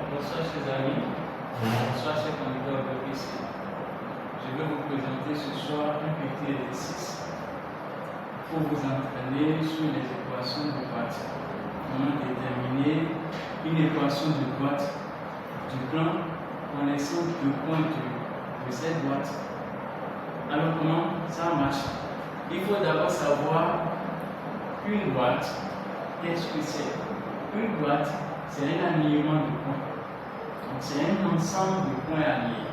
Bonsoir chers amis, bonsoir chers candidats au BPC. Je vais vous présenter ce soir un petit exercice pour vous entraîner sur les équations de droite. Comment déterminer une équation de droite du plan connaissant deux points de cette droite. Alors comment ça marche? Il faut d'abord savoir une droite, qu'est-ce que c'est? Une droite, c'est un alignement de points. Donc c'est un ensemble de points alignés.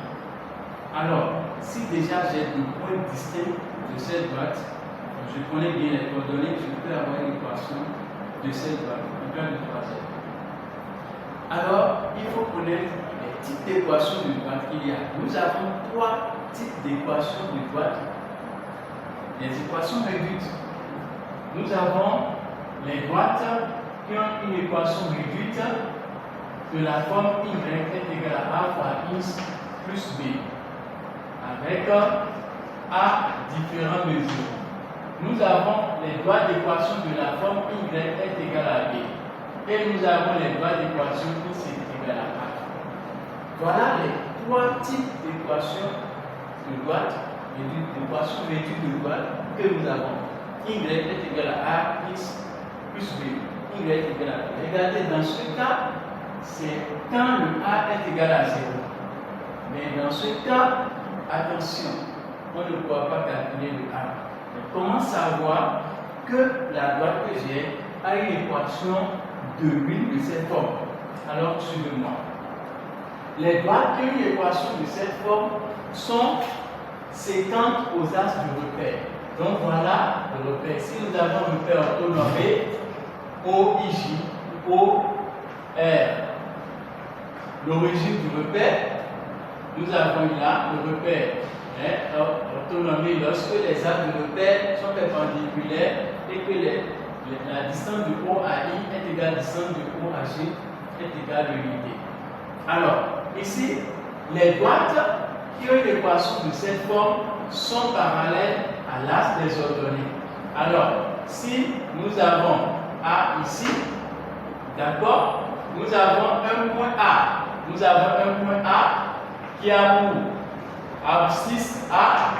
Alors, si déjà j'ai deux points distincts de cette droite, je connais bien les coordonnées, je peux avoir une équation de cette droite, un plan de troisième. Alors, il faut connaître les types d'équations de droite qu'il y a. Nous avons trois types d'équations de droite. Les équations réduites. Nous avons les droites qui ont une équation réduite de la forme y est égal à a fois x plus b, avec a différentes mesures. Nous avons les droites d'équation de la forme y est égal à b, et nous avons les droites d'équation x est égal à a. Voilà les trois types d'équations de droite, d'équations réduites de droite que nous avons. Y est égal à a, x plus b. Y est égal à b. Regardez, dans ce cas, c'est quand le a est égal à 0. Mais dans ce cas, attention, on ne pourra pas calculer le a. Mais comment savoir que la droite que j'ai a une équation de l'une de cette forme? Alors, suivez-moi. Les droites qui ont une équation de cette forme sont séquentes aux axes du repère. Donc voilà le repère. Si nous avons un repère orthonormé OIJ, OR, l'origine du repère, nous avons là le repère orthonormé lorsque les axes du repère sont perpendiculaires et que la distance de O à I est égale à la distance de O à J est égale à l'unité. Alors, ici, les droites qui ont une équation de cette forme sont parallèles à l'axe des ordonnées. Alors, si nous avons A ici, d'accord, nous avons un point A. Nous avons un point A qui a pour abscisse A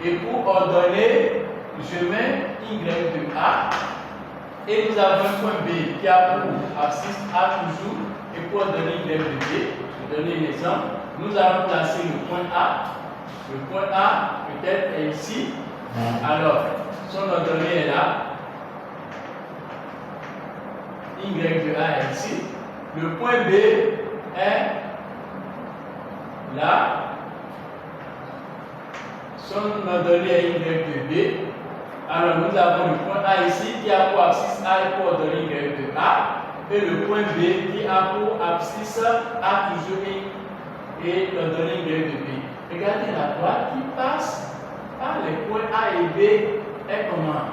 et pour ordonnée, je mets Y de A. Et nous avons un point B qui a pour abscisse A toujours et pour ordonnée Y de B. Je vais donner un exemple. Nous allons placer le point A. Le point A peut-être est ici. Alors, son ordonnée est là. Y de A est ici. Le point B est là. Son ordonnée est Y de B. Alors, nous avons le point A ici qui a pour abscisse A et pour ordonnée Y de A. Et le point B qui a pour abscisse A toujours et l'ordonnée Y de B. Regardez la droite qui passe par les points A et B est comment?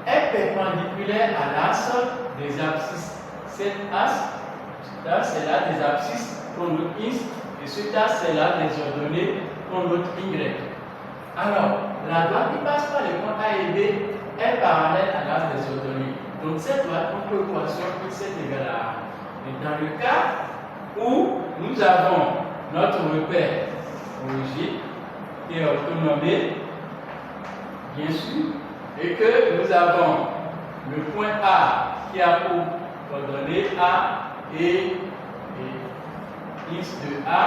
Est perpendiculaire à l'axe des abscisses. Cet axe, là c'est là des abscisses pour notre X, et cet axe c'est là des ordonnées pour notre Y. Alors, la droite qui passe par les points A et B est parallèle à l'axe des ordonnées. Donc cette droite, on peut équation X est égal à A. Et dans le cas où nous avons notre repère origine qui est orthonormé, bien sûr, et que nous avons le point A qui a pour coordonnées A et X de A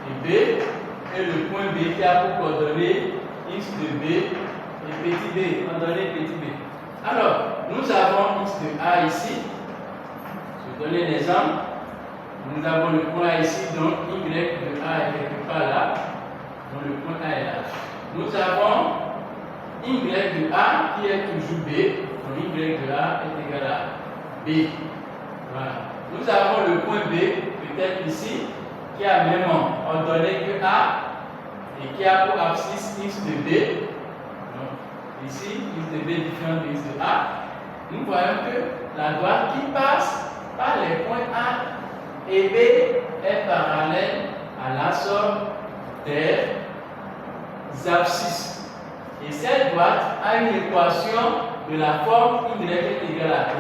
et B, et le point B qui a pour coordonnées X de B et petit b, coordonnées petit b. Alors, nous avons X de A ici. Je vais donner l'exemple. Nous avons le point A ici, donc Y de A est quelque part là. Donc le point A est là. Nous avons Y de A qui est toujours B. Donc Y de A est égal à B. Voilà. Nous avons le point B, peut-être ici, qui a même ordonnée que A et qui a pour abscisse X de B. Donc ici, X de B différent de X de A. Nous voyons que la droite qui passe par les points A et B est parallèle à la somme des abscisses. Et cette droite a une équation de la forme Y est égale à B.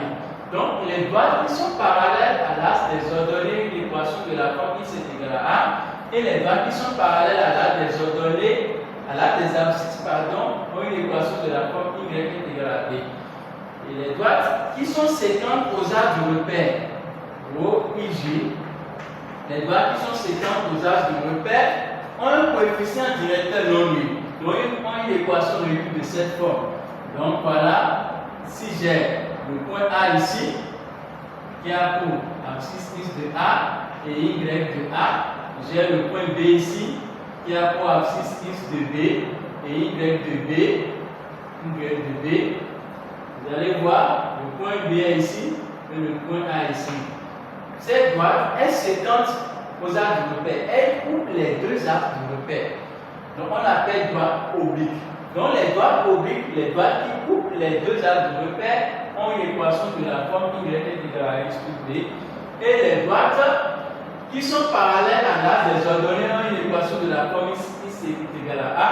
Donc, les droites qui sont parallèles à l'axe des ordonnées, une équation de la forme x est égal à 1, et les droites qui sont parallèles à l'axe des ordonnées, à l'axe des abscisses, pardon, ont une équation de la forme y est égal à b. Et les droites qui sont séquentes aux axes du repère, O, I, J, les droites qui sont séquentes aux axes du repère ont un coefficient directeur non nul. Donc, ils ont une équation réduite de cette forme. Donc, voilà, si j'ai le point A ici, qui a pour abscisse x de A et y de A, j'ai le point B ici, qui a pour abscisse x de B et y de B, vous allez voir, le point B est ici et le point A ici. Cette droite est séquente aux axes du repère. Elle coupe les deux axes du repère. Donc on appelle droite oblique. Donc les droites obliques, les droites qui coupent les deux axes du repère, ont une équation de la forme y est égale à x plus b. Et les droites qui sont parallèles à l'axe des ordonnées ont une équation de la forme x est égale à a.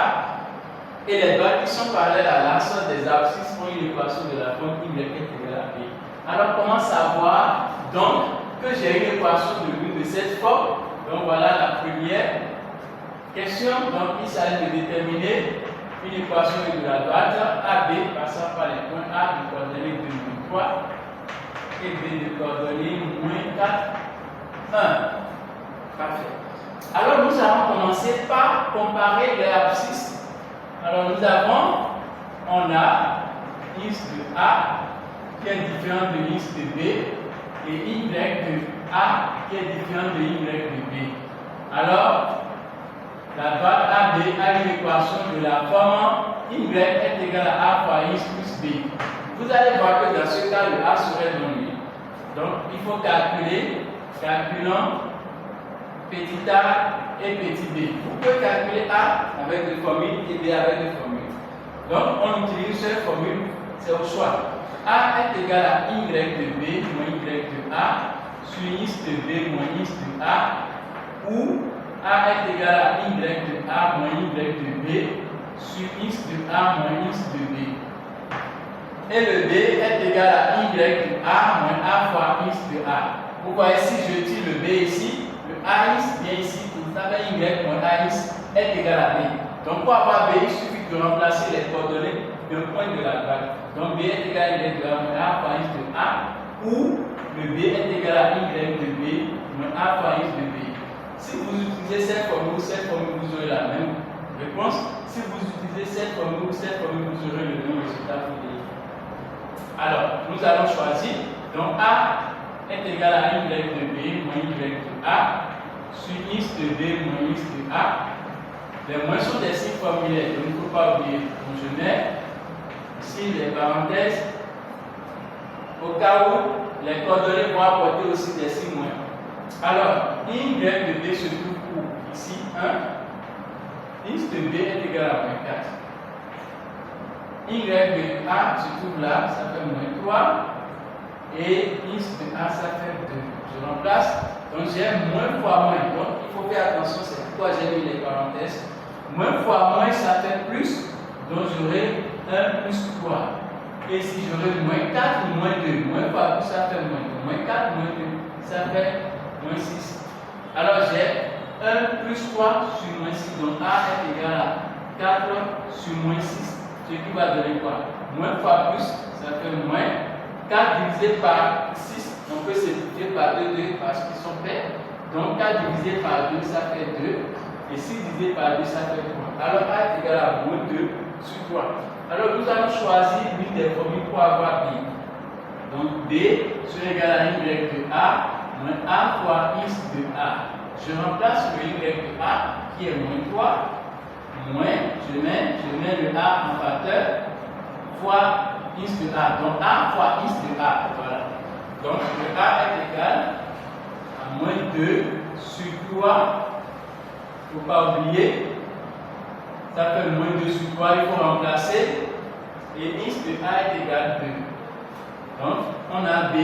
Et les droites qui sont parallèles à l'axe des abscisses ont une équation de la forme y est égale à b. Alors comment savoir donc que j'ai une équation de l'une de cette forme? Donc voilà la première question. Donc il s'agit de déterminer une équation de la droite AB passant par les points A de coordonnées 2, 3 et B de coordonnées moins 4, 1. Parfait. Alors nous allons commencer par comparer les abscisses. Alors nous avons, on a x de A qui est différent de x de B et y de A qui est différent de y de B. Alors, la droite AB a une équation de la forme y est égal à A fois x plus B. Vous allez voir que dans ce cas, le A serait non nul. Donc, il faut calculer, calculons petit a et petit b. Vous pouvez calculer A avec des formules et B avec des formules. Donc, on utilise cette formule, c'est au choix. A est égal à y de B moins y de A sur x de B moins x de A, ou A est égal à y de A moins y de B sur x de A moins x de B. Et le B est égal à y de A moins A fois x de A. Vous voyez, si je tire le B ici, le AX vient ici, vous savez y moins AX est égal à B. Donc pour avoir B, il suffit de remplacer les coordonnées d'un point de la droite. Donc B est égal à y de A moins A fois x de A, ou le B est égal à y de B moins A fois x de B. Si vous utilisez cette formule, vous aurez la même réponse. Si vous utilisez cette formule, vous aurez le même résultat. Alors, nous allons choisir. Donc A est égal à y de B moins y de A sur x de B moins x de A. Les moins sont des signes formulaires, donc il ne faut pas oublier. Donc je mets ici les parenthèses au cas où les coordonnées vont apporter aussi des signes moins. Alors, y de B se trouve où? Ici 1. X de B est égal à moins 4. Y de A se trouve là, ça fait moins 3. Et x de A, ça fait 2. Je remplace. Donc j'ai moins fois moins. Donc il faut faire attention, c'est pourquoi j'ai mis les parenthèses. Moins fois moins, ça fait plus. Donc j'aurai 1 plus 3. Et ici j'aurai moins 4 ou moins 2. Moins fois plus, ça fait moins. Donc moins 4, moins 2, ça fait moins 6. Alors j'ai 1 plus 3 sur moins 6. Donc A est égal à 4 sur moins 6. Ce qui va donner quoi? Moins fois plus, ça fait moins 4 divisé par 6. On peut simplifier par 2 parce qu'ils sont faits. Donc 4 divisé par 2, ça fait 2. Et 6 divisé par 2, ça fait 3. Alors A est égal à moins 2 sur 3. Alors nous allons choisir l'une des formules pour avoir B. Donc B sera égal à y de A moins A fois x de A. Je remplace le y de A qui est moins 3. Moins, je mets le A en facteur fois x de A. Donc A fois x de A. Voilà. Donc le A est égal à moins 2 sur 3. Il ne faut pas oublier. Ça fait moins 2 sur 3. Il faut remplacer. Et x de A est égal à 2. Donc on a B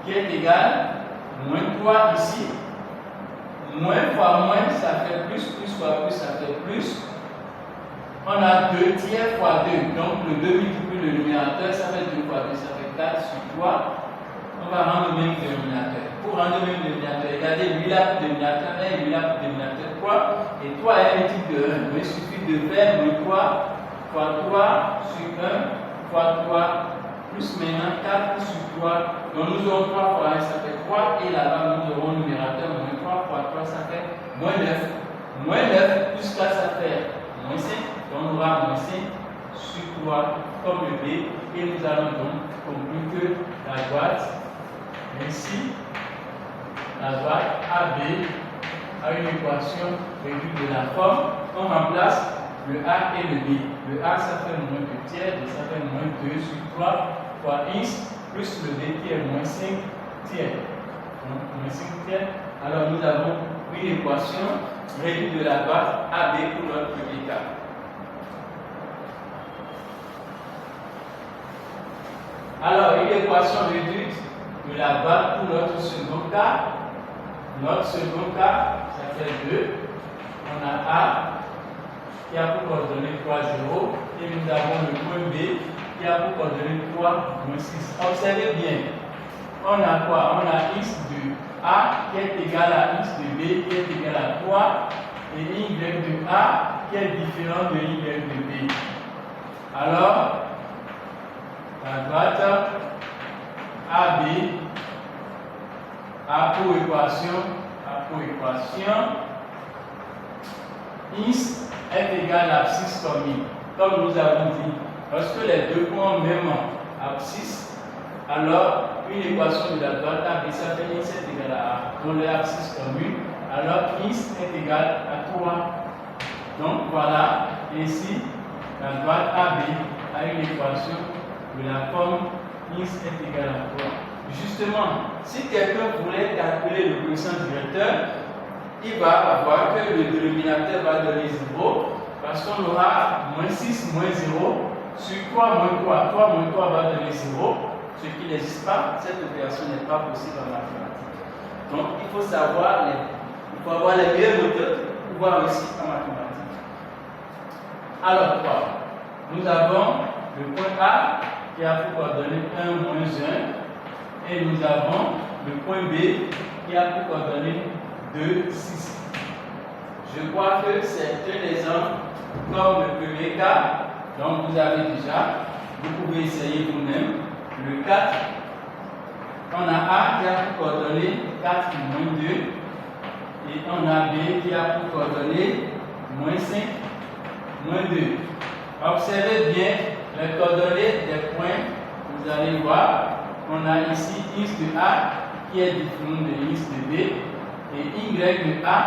qui est égal à moins 3 ici. Moins fois moins, ça fait plus. Plus fois plus, ça fait plus. On a 2 tiers fois 2. Donc le 2 multiplie le numérateur, ça fait 2 fois 2, ça fait 4 sur 3. on va rendre le même dénominateur. Pour rendre le même dénominateur, regardez, lui là pour dénominateur 1 et lui là pour dénominateur 3. Et 3 est multiple de 1. Donc il suffit de faire le 3 fois 3 sur 1 fois 3 plus maintenant 4 sur 3. Donc nous aurons 3 fois 1, ça fait 3. Et là-bas, nous aurons le numérateur moins 3 fois 3, ça fait moins 9. Moins 9 plus 4, ça fait moins 5. Donc on aura moins 5 sur 3 comme le B. Et nous allons donc conclure que la droite, ainsi, la droite AB a une équation réduite de la forme. On remplace le A et le B. Le A, ça fait moins 2 tiers, et ça fait moins 2 sur 3 fois x plus le B qui est moins 5 tiers. Donc, moins 5 tiers. Alors, nous avons une équation réduite de la droite AB pour notre premier cas. Alors, une équation réduite de la droite pour notre second cas. Notre second cas, ça fait 2. On a A qui a pour coordonnée 3, 0. Et nous avons le point B qui a pour coordonnée 3, moins 6. Observez bien. On a quoi? On a x de A qui est égal à x de B qui est égal à 3. Et y de A qui est différent de y de B. Alors, la droite AB a pour équation x est égal à abscisse commune. Comme nous avons dit, lorsque les deux points ont même abscisse, alors une équation de la droite AB, ça fait x est égal à A. Donc l'abscisse commune, alors x est égal à 3. Donc voilà, ici, la droite AB a une équation de la forme x est égal à 3. Justement, si quelqu'un voulait calculer le coefficient directeur, il va voir que le dénominateur va donner 0 parce qu'on aura moins 6 moins 0 sur 3 moins 3. 3 moins 3 va donner 0, ce qui n'existe pas. Cette opération n'est pas possible en mathématiques. Donc il faut savoir, il faut avoir les meilleures méthodes pour pouvoir réussir en mathématiques. Alors, nous avons le point A qui a pour coordonner 1 moins 1 et nous avons le point B qui a pour coordonner 2, 6. Je crois que c'est un exemple comme le premier cas. Donc vous avez déjà, vous pouvez essayer vous-même. Le 4, on a A qui a pour coordonner 4 moins 2 et on a B qui a pour coordonner moins 5 moins 2. Observez bien les coordonnées des points. Vous allez voir, on a ici x de A qui est différent de x de B et y de A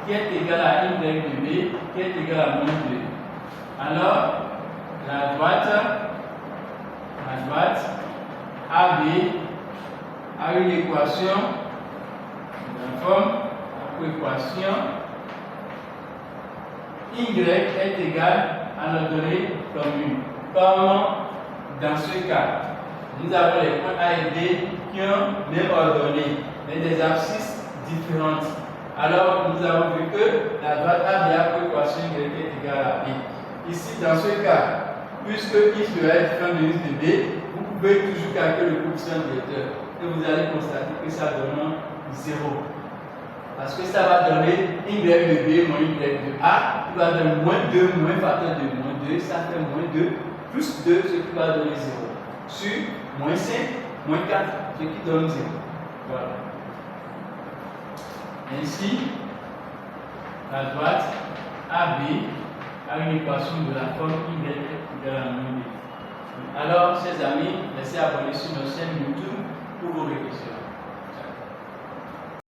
qui est égal à y de B qui est égal à moins 2. Alors, la droite AB a une équation de la forme équation y est égal à la donnée commune. Comme dans ce cas, nous avons les points A et B qui ont même ordonnées, mais des abscisses différentes. Alors, nous avons vu que la droite AB a pour équation y est égale à B. Ici, dans ce cas, puisque x de A est différent de x de B, vous pouvez toujours calculer le coefficient directeur et vous allez constater que ça donne 0. Parce que ça va donner y de B moins y de A, qui va donner moins 2 moins facteur de moins 2, ça fait moins 2 plus 2, ce qui va donner 0. Sur moins 5 moins 4, ce qui donne 0. Voilà. Ainsi, la droite AB a une équation de la forme y égale à moins b. Alors, chers amis, laissez abonner sur notre chaîne YouTube pour vos révisions.